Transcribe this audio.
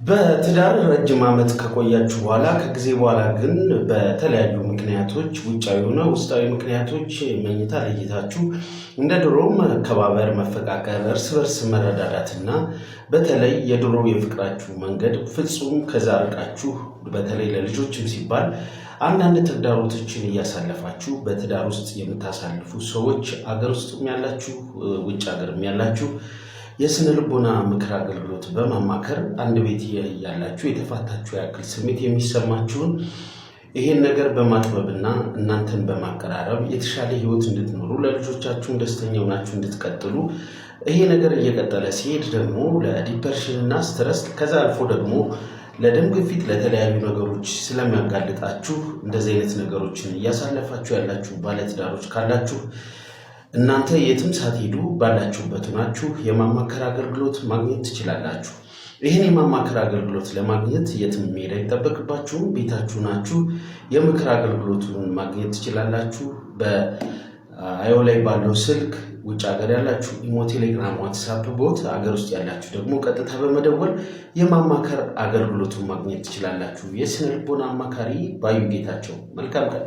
በትዳር ረጅም ዓመት ከቆያችሁ በኋላ ከጊዜ በኋላ ግን በተለያዩ ምክንያቶች ውጫዊ ሆነ ውስጣዊ ምክንያቶች መኝታ ለይታችሁ እንደ ድሮ መከባበር፣ መፈቃቀር፣ እርስ በርስ መረዳዳትና በተለይ የድሮ የፍቅራችሁ መንገድ ፍጹም ከዛ ርቃችሁ በተለይ ለልጆችም ሲባል አንዳንድ ተግዳሮቶችን እያሳለፋችሁ በትዳር ውስጥ የምታሳልፉ ሰዎች አገር ውስጥም ያላችሁ ውጭ ሀገርም ያላችሁ የስነ ልቦና ምክር አገልግሎት በማማከር አንድ ቤት ያላችሁ የተፋታችሁ ያክል ስሜት የሚሰማችሁን ይሄን ነገር በማጥበብና እናንተን በማቀራረብ የተሻለ ህይወት እንድትኖሩ ለልጆቻችሁ ደስተኛ ሆናችሁ እንድትቀጥሉ ይሄ ነገር እየቀጠለ ሲሄድ ደግሞ ለዲፕሬሽንና ስትረስ ከዛ አልፎ ደግሞ ለደም ግፊት ለተለያዩ ነገሮች ስለሚያጋልጣችሁ እንደዚህ አይነት ነገሮችን እያሳለፋችሁ ያላችሁ ባለትዳሮች ካላችሁ እናንተ የትም ሳትሄዱ ባላችሁበት ሆናችሁ የማማከር አገልግሎት ማግኘት ትችላላችሁ። ይህን የማማከር አገልግሎት ለማግኘት የትም መሄድ አይጠበቅባችሁም። ቤታችሁ ናችሁ የምክር አገልግሎቱን ማግኘት ትችላላችሁ። በአዮ ላይ ባለው ስልክ ውጭ ሀገር ያላችሁ ኢሞ፣ ቴሌግራም፣ ዋትስአፕ ቦት፣ ሀገር ውስጥ ያላችሁ ደግሞ ቀጥታ በመደወል የማማከር አገልግሎቱን ማግኘት ትችላላችሁ። የስነ ልቦና አማካሪ ባዩ ጌታቸው። መልካም ቀን።